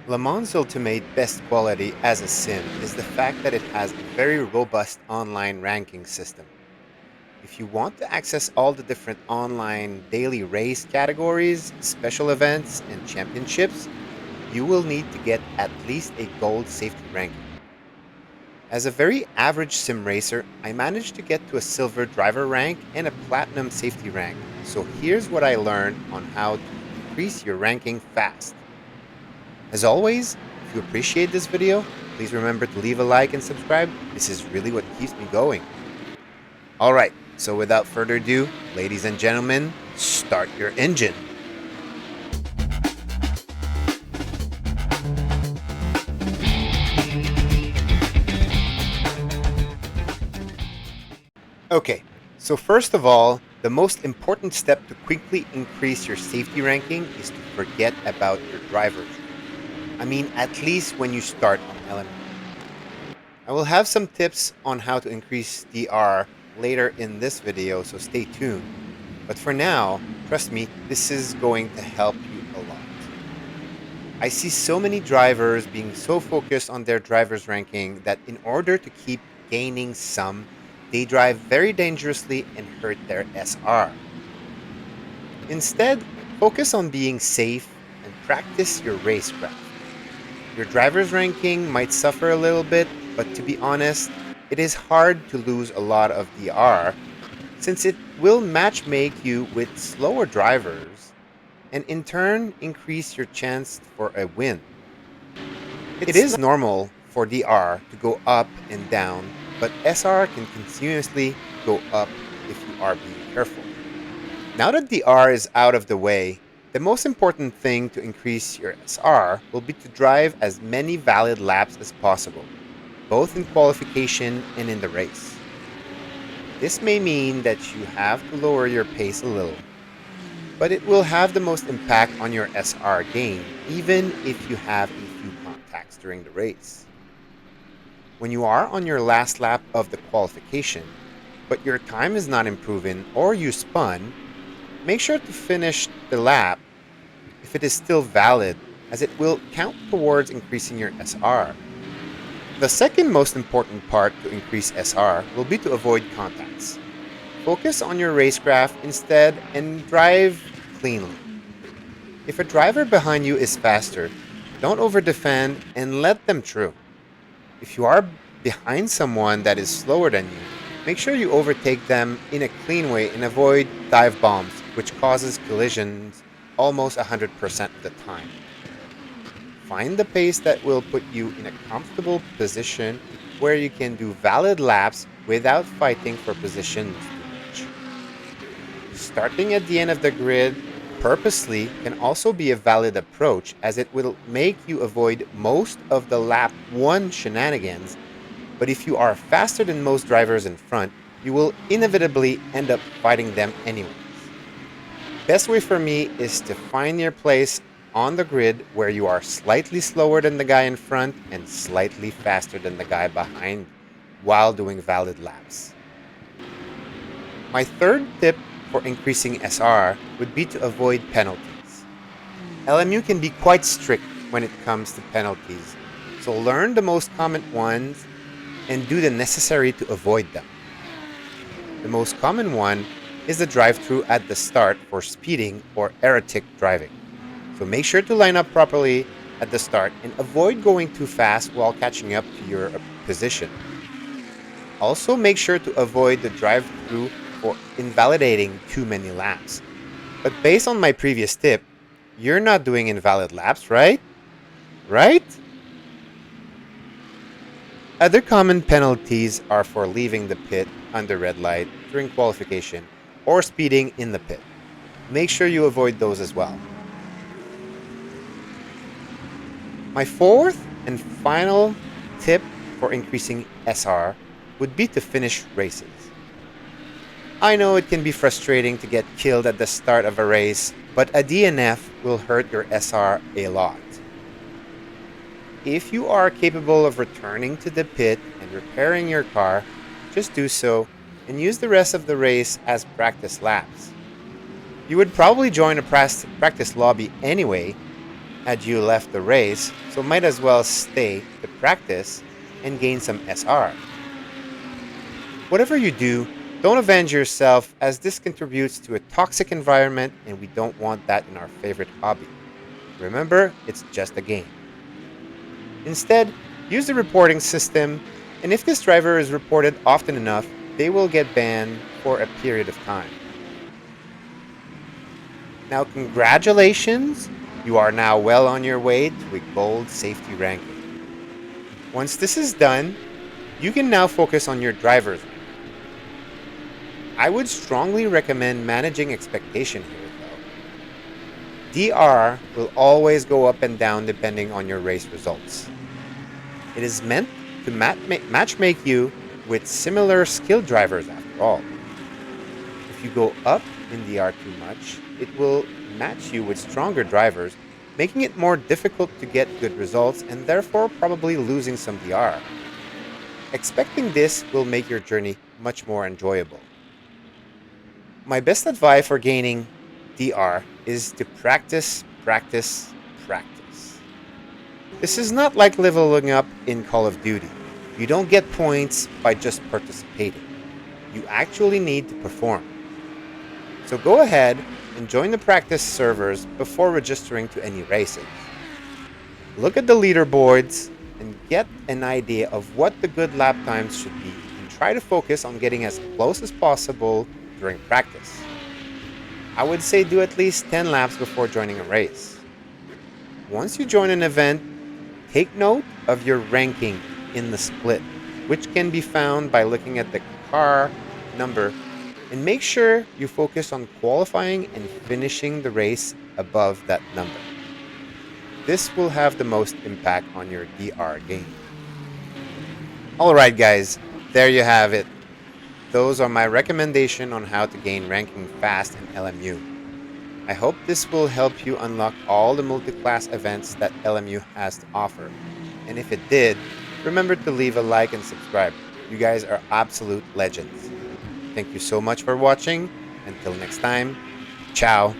Le Mans Ultimate best quality as a sim is the fact that it has a very robust online ranking system. If you want to access all the different online daily race categories, special events, and championships, you will need to get at least a gold safety ranking. As a very average sim racer, I managed to get to a silver driver rank and a platinum safety rank. So here's what I learned on how to increase your ranking fast. As always, if you appreciate this video, please remember to leave a like and subscribe. This is really what keeps me going. Alright, so without further ado, ladies and gentlemen, start your engine. Okay, so first of all, the most important step to quickly increase your safety ranking is to forget about your drivers. I mean, at least when you start on LMU. I will have some tips on how to increase DR later in this video, so stay tuned. But for now, trust me, this is going to help you a lot. I see so many drivers being so focused on their driver's ranking that in order to keep gaining some, they drive very dangerously and hurt their SR. Instead, focus on being safe and practice your racecraft. Your driver's ranking might suffer a little bit, but to be honest, it is hard to lose a lot of DR since it will matchmake you with slower drivers and in turn increase your chance for a win. It is normal for DR to go up and down, but SR can continuously go up if you are being careful. Now that DR is out of the way, the most important thing to increase your SR will be to drive as many valid laps as possible, both in qualification and in the race. This may mean that you have to lower your pace a little, but it will have the most impact on your SR gain, even if you have a few contacts during the race. When you are on your last lap of the qualification, but your time is not improving or you spun, make sure to finish the lap if it is still valid, as it will count towards increasing your SR. The second most important part to increase SR will be to avoid contacts. Focus on your racecraft instead and drive cleanly. If a driver behind you is faster, don't overdefend and let them through. If you are behind someone that is slower than you, make sure you overtake them in a clean way and avoid dive bombs, which causes collisions almost 100% of the time. Find the pace that will put you in a comfortable position where you can do valid laps without fighting for positions too much. Starting at the end of the grid purposely can also be a valid approach, as it will make you avoid most of the lap 1 shenanigans, but if you are faster than most drivers in front, you will inevitably end up fighting them anyways. Best way for me is to find your place on the grid where you are slightly slower than the guy in front and slightly faster than the guy behind while doing valid laps. My third tip for increasing SR would be to avoid penalties. LMU can be quite strict when it comes to penalties, so learn the most common ones and do the necessary to avoid them. The most common one is the drive-through at the start for speeding or erratic driving. So make sure to line up properly at the start and avoid going too fast while catching up to your position. Also, make sure to avoid the drive-through for invalidating too many laps. But based on my previous tip, you're not doing invalid laps, right? Right? Other common penalties are for leaving the pit under red light during qualification or speeding in the pit. Make sure you avoid those as well. My fourth and final tip for increasing SR would be to finish races. I know it can be frustrating to get killed at the start of a race, but a DNF will hurt your SR a lot. If you are capable of returning to the pit and repairing your car, just do so and use the rest of the race as practice laps. You would probably join a practice lobby anyway, Had you left the race, so might as well stay to practice and gain some SR. Whatever you do, don't avenge yourself as this contributes to a toxic environment and we don't want that in our favorite hobby. Remember, it's just a game. Instead, use the reporting system, and if this driver is reported often enough, they will get banned for a period of time. Now, congratulations! You are now well on your way to a gold safety ranking. Once this is done, you can now focus on your driver's rank. I would strongly recommend managing expectation here though. DR will always go up and down depending on your race results. It is meant to matchmake you with similar skilled drivers after all. If you go up in DR too much, it will match you with stronger drivers, making it more difficult to get good results and therefore probably losing some DR. Expecting this will make your journey much more enjoyable. My best advice for gaining DR is to practice, practice, practice. This is not like leveling up in Call of Duty. You don't get points by just participating. You actually need to perform. So go ahead and join the practice servers before registering to any races. Look at the leaderboards and get an idea of what the good lap times should be and try to focus on getting as close as possible during practice. I would say do at least 10 laps before joining a race. Once you join an event, take note of your ranking in the split, which can be found by looking at the car number, and make sure you focus on qualifying and finishing the race above that number. This will have the most impact on your DR gain. Alright guys, there you have it. Those are my recommendation on how to gain ranking fast in LMU. I hope this will help you unlock all the multi-class events that LMU has to offer. And if it did, remember to leave a like and subscribe. You guys are absolute legends. Thank you so much for watching. Until next time, ciao.